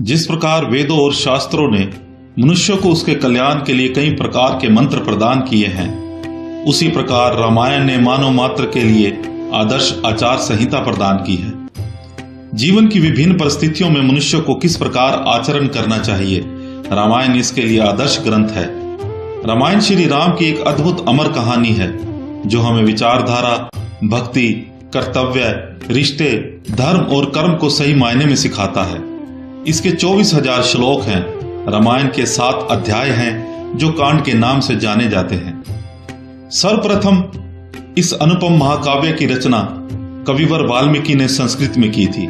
जिस प्रकार वेदों और शास्त्रों ने मनुष्य को उसके कल्याण के लिए कई प्रकार के मंत्र प्रदान किए हैं, उसी प्रकार रामायण ने मानव मात्र के लिए आदर्श आचार संहिता प्रदान की है। जीवन की विभिन्न परिस्थितियों में मनुष्य को किस प्रकार आचरण करना चाहिए, रामायण इसके लिए आदर्श ग्रंथ है। रामायण श्री राम की एक अद्भुत अमर कहानी है जो हमें विचारधारा, भक्ति, कर्तव्य, रिश्ते, धर्म और कर्म को सही मायने में सिखाता है। इसके 24,000 श्लोक हैं। रामायण के 7 अध्याय हैं जो कांड के नाम से जाने जाते हैं। सर्वप्रथम इस अनुपम महाकाव्य की रचना कविवर वाल्मीकि ने संस्कृत में की थी।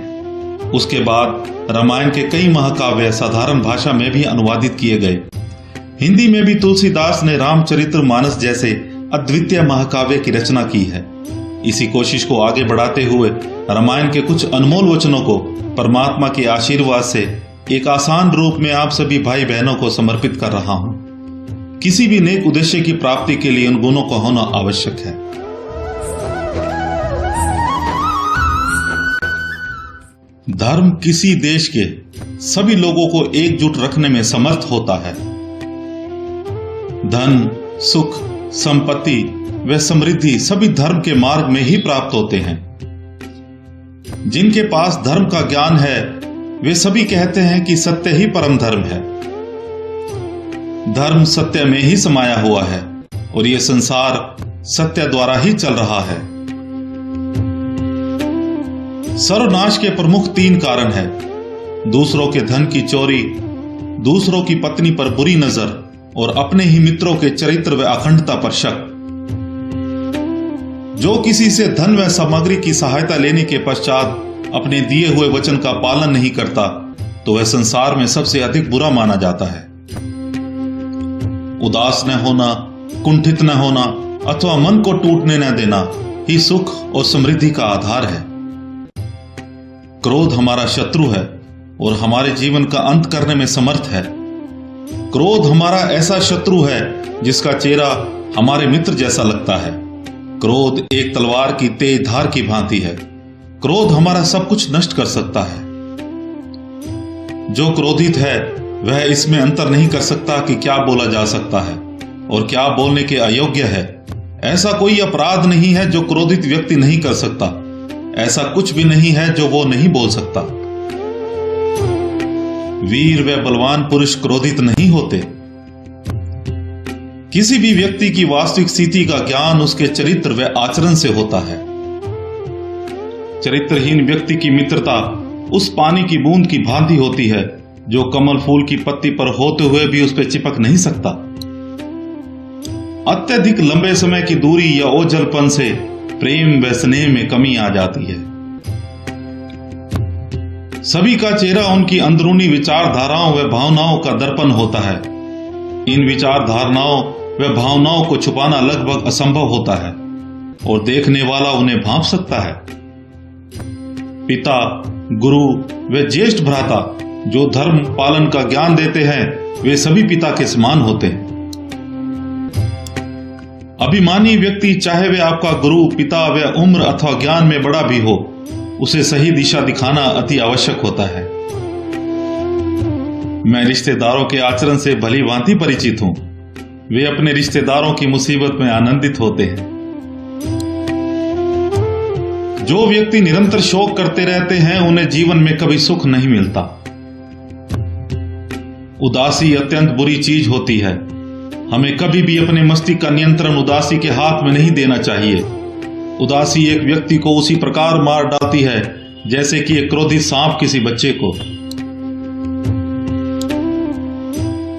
उसके बाद रामायण के कई महाकाव्य साधारण भाषा में भी अनुवादित किए गए। हिंदी में भी तुलसीदास ने रामचरितमानस जैसे अद्वितीय महाकाव्य की रचना की है। इसी कोशिश को आगे बढ़ाते हुए रामायण के कुछ अनमोल वचनों को परमात्मा के आशीर्वाद से एक आसान रूप में आप सभी भाई बहनों को समर्पित कर रहा हूं। किसी भी नेक उद्देश्य की प्राप्ति के लिए उन गुणों का होना आवश्यक है। धर्म किसी देश के सभी लोगों को एकजुट रखने में समर्थ होता है। धन, सुख, संपत्ति व समृद्धि सभी धर्म के मार्ग में ही प्राप्त होते हैं। जिनके पास धर्म का ज्ञान है वे सभी कहते हैं कि सत्य ही परम धर्म है। धर्म सत्य में ही समाया हुआ है और यह संसार सत्य द्वारा ही चल रहा है। सर्वनाश के प्रमुख 3 कारण है: दूसरों के धन की चोरी, दूसरों की पत्नी पर बुरी नजर और अपने ही मित्रों के चरित्र व अखंडता पर शक। जो किसी से धन व सामग्री की सहायता लेने के पश्चात अपने दिए हुए वचन का पालन नहीं करता तो वह संसार में सबसे अधिक बुरा माना जाता है। उदास न होना, कुंठित न होना अथवा मन को टूटने न देना ही सुख और समृद्धि का आधार है। क्रोध हमारा शत्रु है और हमारे जीवन का अंत करने में समर्थ है। क्रोध हमारा ऐसा शत्रु है जिसका चेहरा हमारे मित्र जैसा लगता है। क्रोध एक तलवार की तेज धार की भांति है। क्रोध हमारा सब कुछ नष्ट कर सकता है। जो क्रोधित है वह इसमें अंतर नहीं कर सकता कि क्या बोला जा सकता है और क्या बोलने के अयोग्य है। ऐसा कोई अपराध नहीं है जो क्रोधित व्यक्ति नहीं कर सकता। ऐसा कुछ भी नहीं है जो वो नहीं बोल सकता। वीर व बलवान पुरुष क्रोधित नहीं होते। किसी भी व्यक्ति की वास्तविक स्थिति का ज्ञान उसके चरित्र व आचरण से होता है। चरित्रहीन व्यक्ति की मित्रता उस पानी की बूंद की भांति होती है जो कमल फूल की पत्ती पर होते हुए भी उस पर चिपक नहीं सकता। अत्यधिक लंबे समय की दूरी या ओझलपन से प्रेम व स्नेह में कमी आ जाती है। सभी का चेहरा उनकी अंदरूनी विचारधाराओं व भावनाओं का दर्पण होता है। इन विचारधाराओं व भावनाओं को छुपाना लगभग असंभव होता है और देखने वाला उन्हें भांप सकता है। पिता, गुरु व ज्येष्ठ भ्राता जो धर्म पालन का ज्ञान देते हैं वे सभी पिता के समान होते हैं। अभिमानी व्यक्ति चाहे वे आपका गुरु, पिता व उम्र अथवा ज्ञान में बड़ा भी हो, उसे सही दिशा दिखाना अति आवश्यक होता है। मैं रिश्तेदारों के आचरण से भली भांति परिचित हूं। वे अपने रिश्तेदारों की मुसीबत में आनंदित होते हैं। जो व्यक्ति निरंतर शोक करते रहते हैं उन्हें जीवन में कभी सुख नहीं मिलता। उदासी अत्यंत बुरी चीज होती है। हमें कभी भी अपने मस्तिष्क का नियंत्रण उदासी के हाथ में नहीं देना चाहिए। उदासी एक व्यक्ति को उसी प्रकार मार डालती है जैसे कि एक क्रोधित सांप किसी बच्चे को।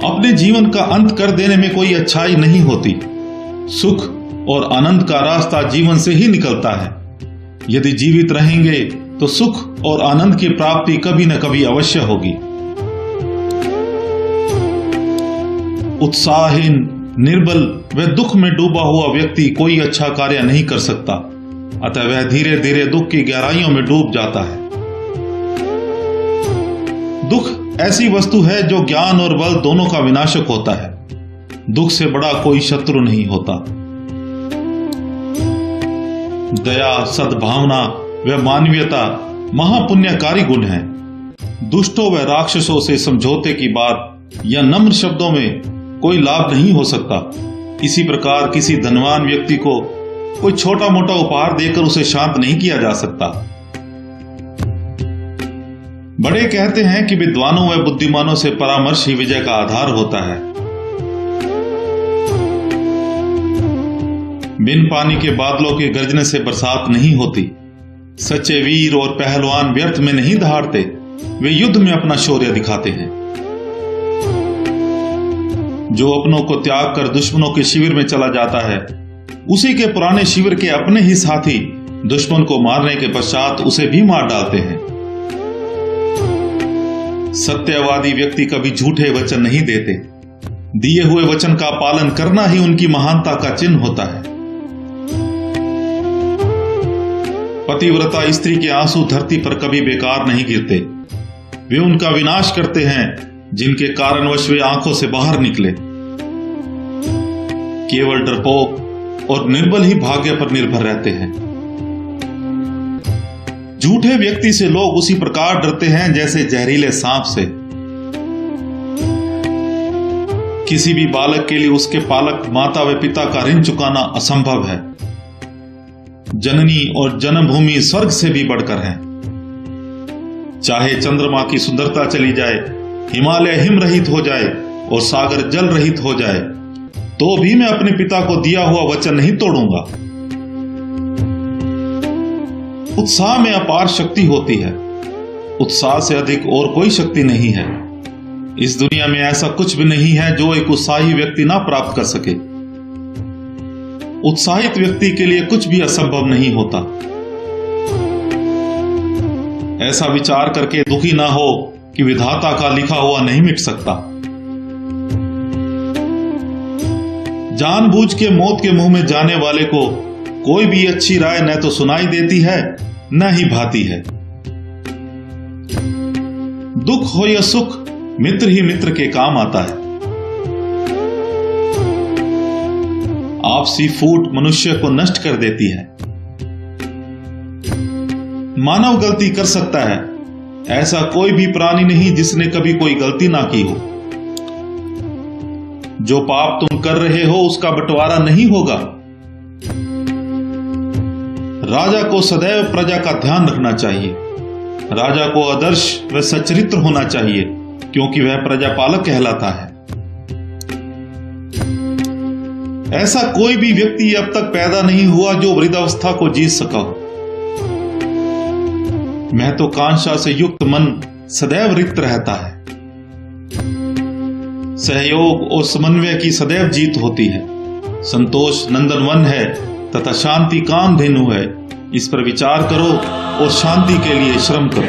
अपने जीवन का अंत कर देने में कोई अच्छाई नहीं होती। सुख और आनंद का रास्ता जीवन से ही निकलता है। यदि जीवित रहेंगे तो सुख और आनंद की प्राप्ति कभी न कभी अवश्य होगी। उत्साहहीन, निर्बल व दुख में डूबा हुआ व्यक्ति कोई अच्छा कार्य नहीं कर सकता, अतः वह धीरे धीरे दुख की गहराइयों में डूब जाता है। दुख ऐसी वस्तु है जो ज्ञान और बल दोनों का विनाशक होता है। दुख से बड़ा कोई शत्रु नहीं होता। दया, सद्भावना व मानवीयता महापुण्यकारी गुण हैं। दुष्टों व राक्षसों से समझौते की बात या नम्र शब्दों में कोई लाभ नहीं हो सकता। इसी प्रकार किसी धनवान व्यक्ति को कोई छोटा मोटा उपहार देकर उसे शांत नहीं किया जा सकता। बड़े कहते हैं कि विद्वानों व बुद्धिमानों से परामर्श ही विजय का आधार होता है। बिन पानी के बादलों के गरजने से बरसात नहीं होती। सच्चे वीर और पहलवान व्यर्थ में नहीं दहाड़ते, वे युद्ध में अपना शौर्य दिखाते हैं। जो अपनों को त्याग कर दुश्मनों के शिविर में चला जाता है, उसी के पुराने शिविर के अपने ही साथी दुश्मन को मारने के पश्चात उसे भी मार डालते हैं। सत्यवादी व्यक्ति कभी झूठे वचन नहीं देते। दिए हुए वचन का पालन करना ही उनकी महानता का चिन्ह होता है। पतिव्रता स्त्री के आंसू धरती पर कभी बेकार नहीं गिरते। वे उनका विनाश करते हैं जिनके कारणवश वे आंखों से बाहर निकले। केवल डरपोक और निर्बल ही भाग्य पर निर्भर रहते हैं। झूठे व्यक्ति से लोग उसी प्रकार डरते हैं जैसे जहरीले सांप से। किसी भी बालक के लिए उसके पालक माता व पिता का ऋण चुकाना असंभव है। जननी और जन्मभूमि स्वर्ग से भी बढ़कर है। चाहे चंद्रमा की सुंदरता चली जाए, हिमालय हिम रहित हो जाए और सागर जल रहित हो जाए, तो भी मैं अपने पिता को दिया हुआ वचन नहीं तोड़ूंगा। उत्साह में अपार शक्ति होती है। उत्साह से अधिक और कोई शक्ति नहीं है। इस दुनिया में ऐसा कुछ भी नहीं है जो एक उत्साही व्यक्ति ना प्राप्त कर सके। उत्साहित व्यक्ति के लिए कुछ भी असंभव नहीं होता। ऐसा विचार करके दुखी ना हो कि विधाता का लिखा हुआ नहीं मिट सकता। जानबूझ के मौत के मुंह में जाने वाले को कोई भी अच्छी राय न तो सुनाई देती है न ही भाती है। दुख हो या सुख, मित्र ही मित्र के काम आता है। आपसी फूट मनुष्य को नष्ट कर देती है। मानव गलती कर सकता है, ऐसा कोई भी प्राणी नहीं जिसने कभी कोई गलती ना की हो। जो पाप तुम कर रहे हो उसका बंटवारा नहीं होगा। राजा को सदैव प्रजा का ध्यान रखना चाहिए। राजा को आदर्श व सच्चरित्र होना चाहिए, क्योंकि वह प्रजा पालक कहलाता है। ऐसा कोई भी व्यक्ति अब तक पैदा नहीं हुआ जो वृद्धावस्था को जीत सका हो। महत्वाकांक्षा से युक्त मन सदैव रिक्त रहता है। सहयोग और समन्वय की सदैव जीत होती है। संतोष नंदनवन है तथा शांति कामधेनु है। इस पर विचार करो और शांति के लिए श्रम करो।